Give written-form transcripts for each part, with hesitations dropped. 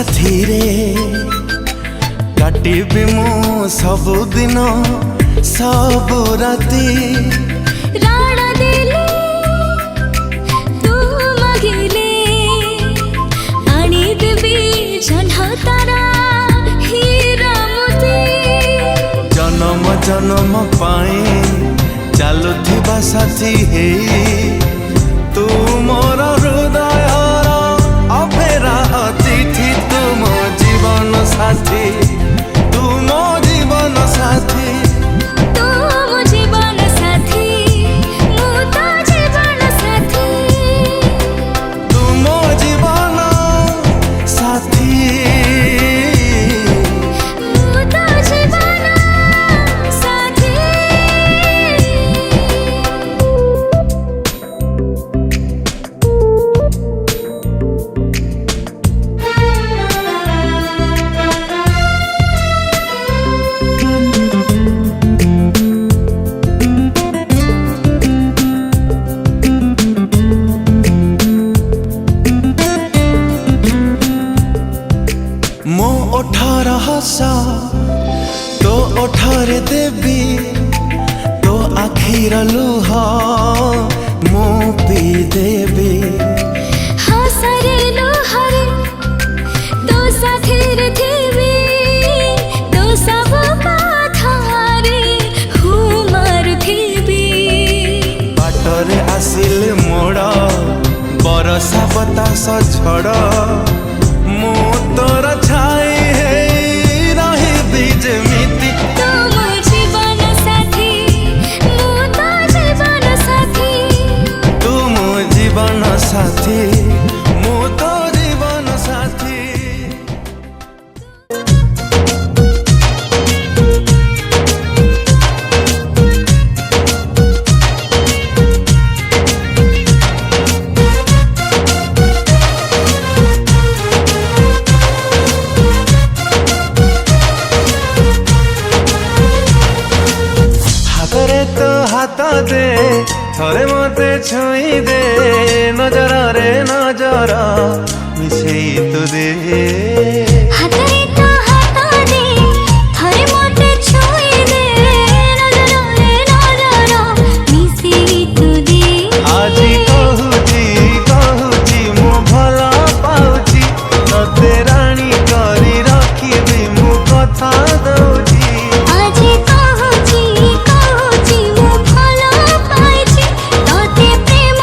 साथी रे काटिबी मु सबुदिन सब राती राणा देले तू मागिले आनी देवी जन्ह तारा हीरा मोती जन्म जन्म पाए चालुथिबा साथी हे तू मोर हृदय अफेरा अतिथि तू मो जीवन साथी तू मो जीवन साथी तू मो जीवन साथी मु तो जीवन साथी तू मो जीवन साथी मु तो जीवन साथी। मो ओठार हसा तो ओठारे देवी तो आखिर लुह मो पी देवी हसरे लोहरे तो साथीर देवी तो सब कथारे हुमार देवी बाटरे आसिले मोड़ बरसा बतास झड़ मो तोर छाई है रही जेमिति तू मो जीवन साथी मु तो जीवन साथी तू मो जीवन साथी मो तो जीवन साथी। हाथरे तो हाथ दे थरे मते छुई दे नजर रे नजर मिसेई तू दे हाथरे तो हाथ दे थरे मोटे छुई दे नजर रे नजर मिसेई तू दे आजी कहूची मु भला पाउची तते रानी करी रखिबी मु कथा दउची आजे कहूची मु भलो पाइछि तोते प्रेम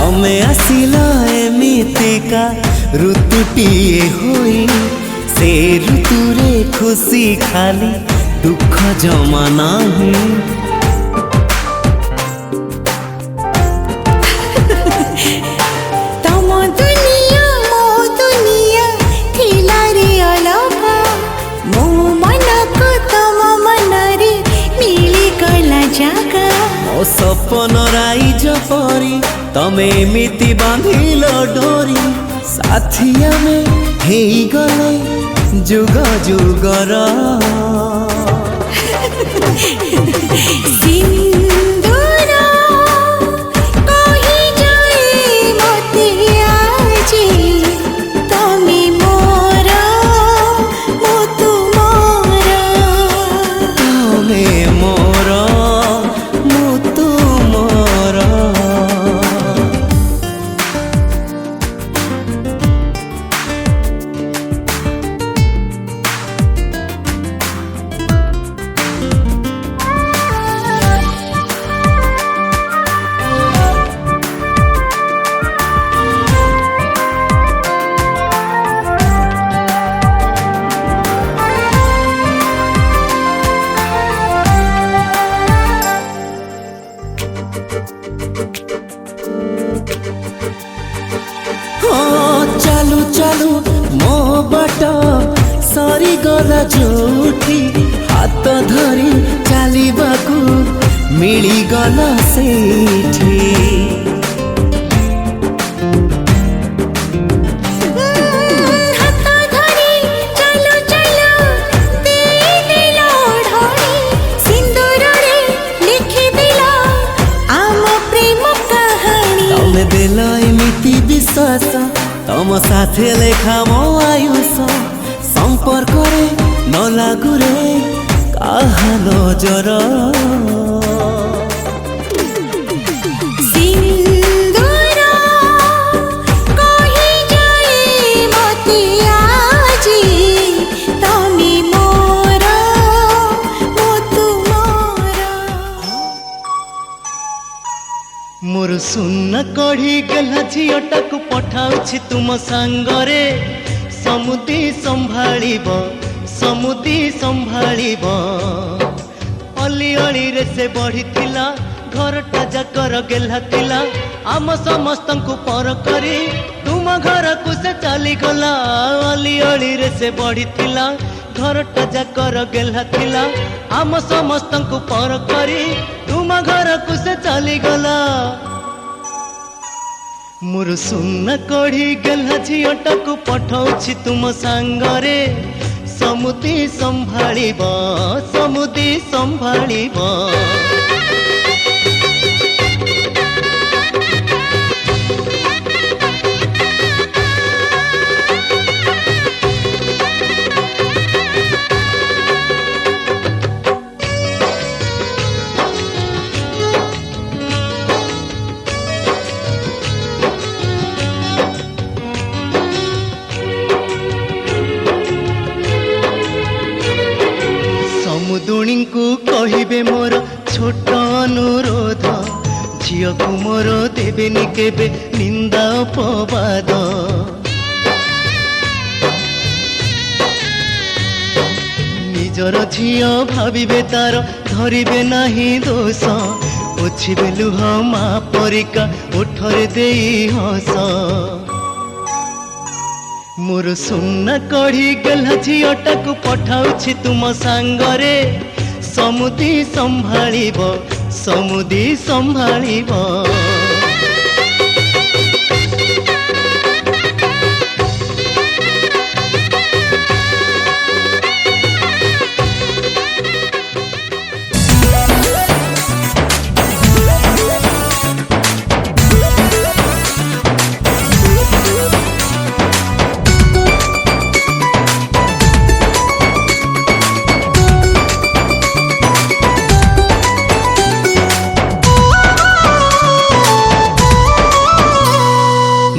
तमे आसिल एमितिका ऋतुटीए होई से ऋतुरे खुशी खाली दुख जमा नाही। तम दुनिया मो दुनिया थिला रे अलगा मो मन को तम मन रे मिली गला जागा। मो सपन राइज परी तमे एमिति बांधिल डोरी साथिया में हेई गले जुग जुगर। सिंदूर कहि जाए मते आजी तमे मोर मो तुमर। तमे मोर मो तुमर। चालू चालू मो बाट सरी गला जोठी हाथ धरी चलवाकू मिली गला सेठी। हाथ धरी चलो चलो दे दिलो ढाई सिंदूर रे लिखि दिलो आम प्रेम कहानी। तमे दिल एमिति विश्वास तम साथे लेखा मो आयुष संपर्क रे न लागू रे काहा नजर। सिंदूर कहि जाए मते आजी तमे मोर मो तुमर। मोर सुन कढ़ी गला झीटाक पठाउछि तुम सांगरे समुदी संभाळिब समुदी संभाळिब। अली अली रे से बढ़िथिला घरटा जाकर गेला थिला आम समस्तंकु पर करी तुम घर को से चली गला। अली अली रे से बढ़िथिला घरटा जाकर गेला थिला आम समस्तंकु पर करी तुम घर को से चली गला। मोर सुन कढ़ी गला झीटाक पठाउछि तुम सांगरे समुदी संभाळिब समुदी संभाळिब। समुदुणी को कहिबे मोर छोट अनुरोध झियो को मोर देवेनि केबे निंदा अपवाद। निजर झियो भाविबे तार धरिबे नाही दोष पोछिबे लुह मा परिका ओठरे देई हस। मोर सुना कढ़ी गला झीटाक पठाउछि तुम सांगरे समुदी संभाळिब समुदी संभाळिब।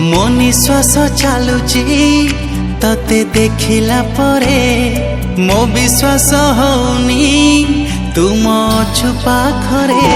मो निश्वास चालुची तते देखिला परे मो विश्वास होनी तुम अछु पाखरे।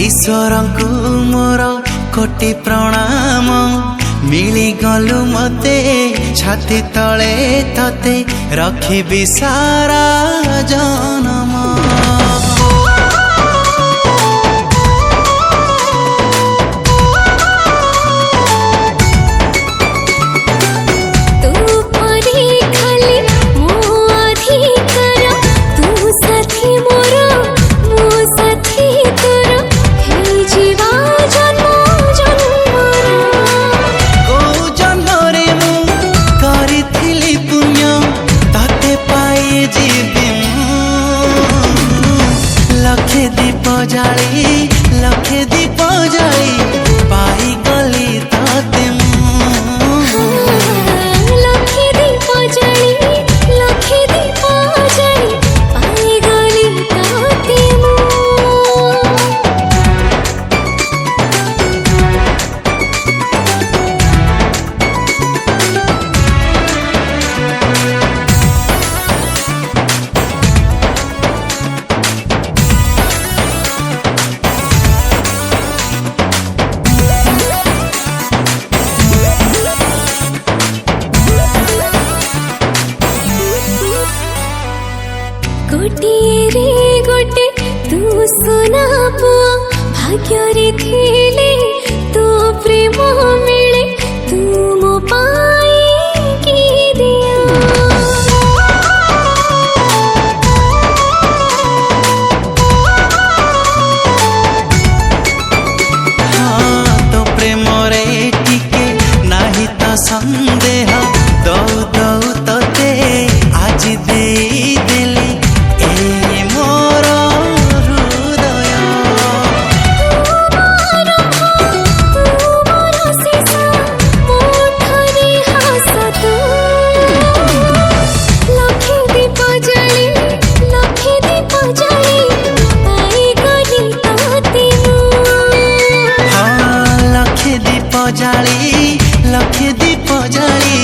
ईश्वरଙ୍କୁ मोर कोटि प्रणाम मिली गलु मते छाती तले तते रखिबि सारा जनम। लखे दीप जाली पाई गली ताते लखे दीप जाली पाई गली ताते गोटे रे गोटे तू सुना पुआ भाग्य रे थिले तो प्रेम मिले तू मो पाई की दिया। हाँ तो प्रेम रे टिके नाही तो संदेह दौ दौ तते आज दे देली लखे दीप जाली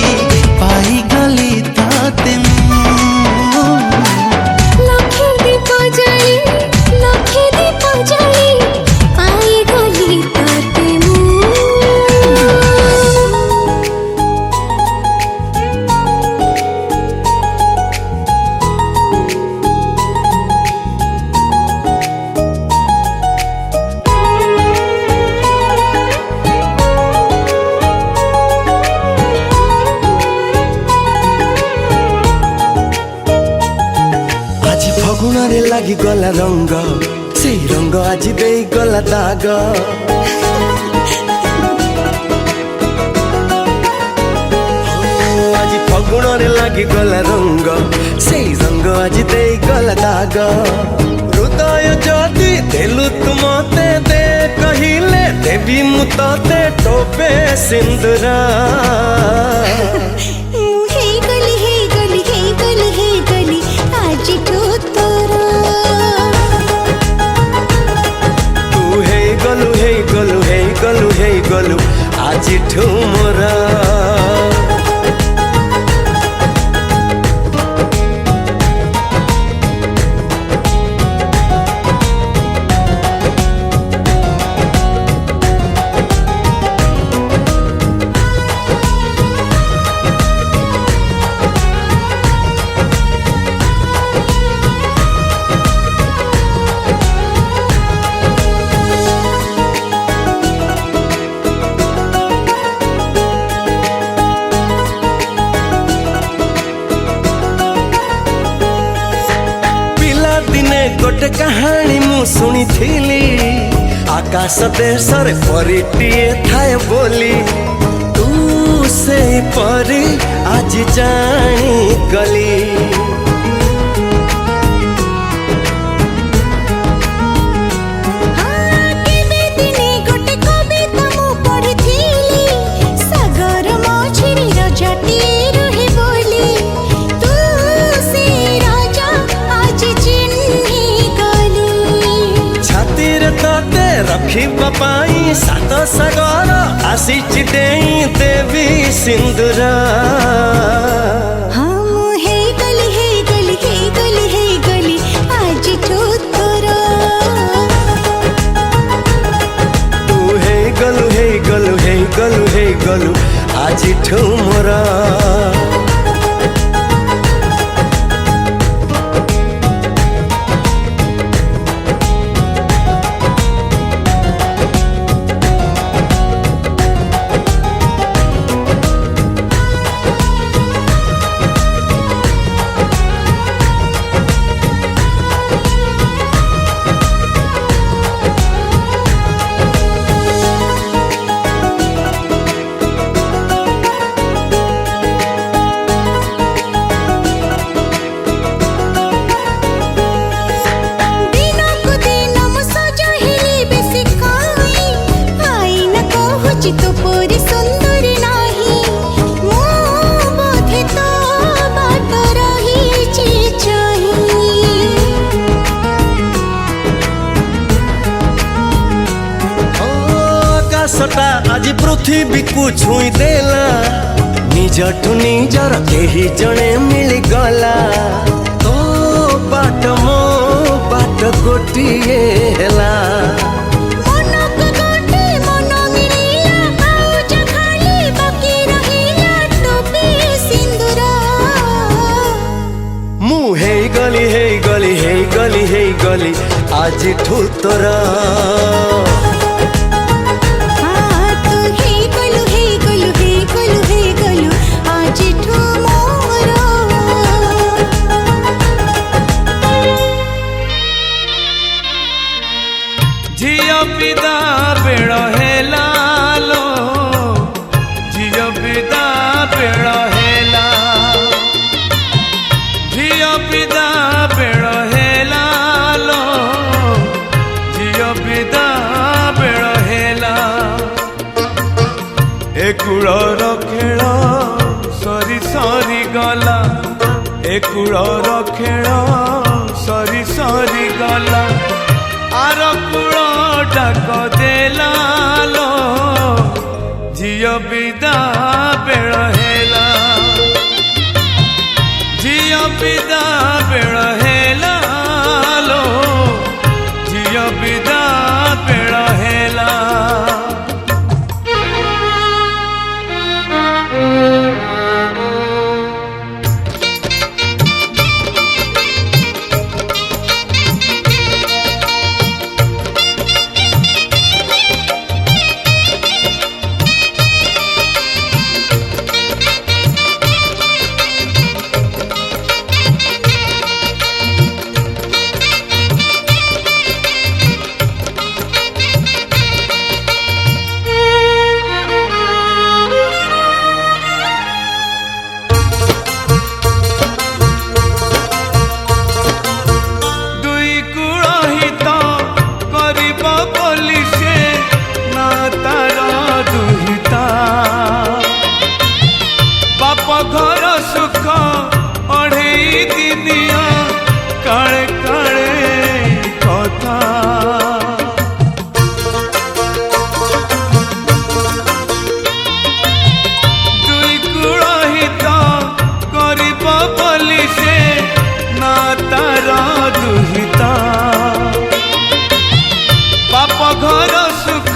पाई गली ताते लखे दीप जाली पाई गली ताते ଫଗୁଣରେ ଲାଗିଗଲା ରଙ୍ଗ ସେଇ ରଙ୍ଗ ଆଜି ଦେଇଗଲା ଦାଗ। ଆଜି ଫଗୁଣରେ ଲାଗିଗଲା ରଙ୍ଗ ସେଇ ରଙ୍ଗ ଆଜି ଦେଇଗଲା ଦାଗ। ହୃଦୟ ଯଦି ଦେଲୁ ତୁ ମତେ ଦେ କହିଲେ ଦେବି ମୁଁ ତତେ ଟୋପେ ସିନ୍ଦୁର। गलु आज ठुमरा गोटे कहानी मु शुणी थी आकाश देश रे परिटिए थाए बोली तू से परी आज जानी गली। रखिबा पाई सात सागर आसीची देई देवी सिंदूर। ଆଜିଠୁ ମୋର। ଆକାଶଟା ଆଜି ପୃଥିବୀକୁ ଛୁଇଁ ଦେଲା, ନିଜଠୁ ନିଜର କେହି ଜଣେ ମିଳିଗଲା। ତୋ ବାଟ ମୋ ବାଟ ଗୋଟିଏ ହେଲା। ମୁଁ ହେଇଗଲି ହେଇଗଲି ହେଇଗଲି ହେଇଗଲି ଆଜିଠୁ ତୋର। झियो विदा बेड़ हेला लो, झियो विदा बेड़ हेला, झियो विदा बेड़ हेला लो, झियो विदा बेड़ हेला। ए कूलर खेल सरी सरी गला, ए कूलर खेल सरी सरी गला। आर कूल डाक देला लो, झियो विदा बेड़ हेला, झियो विदा बेड़ हेला लो, झियो विदा बेड़ हेला। घर सुख अढ़ई दिनिया काले काले कथा। दुई कूल हित करिब बोली से ना तार दुहिता। बाप घर सुख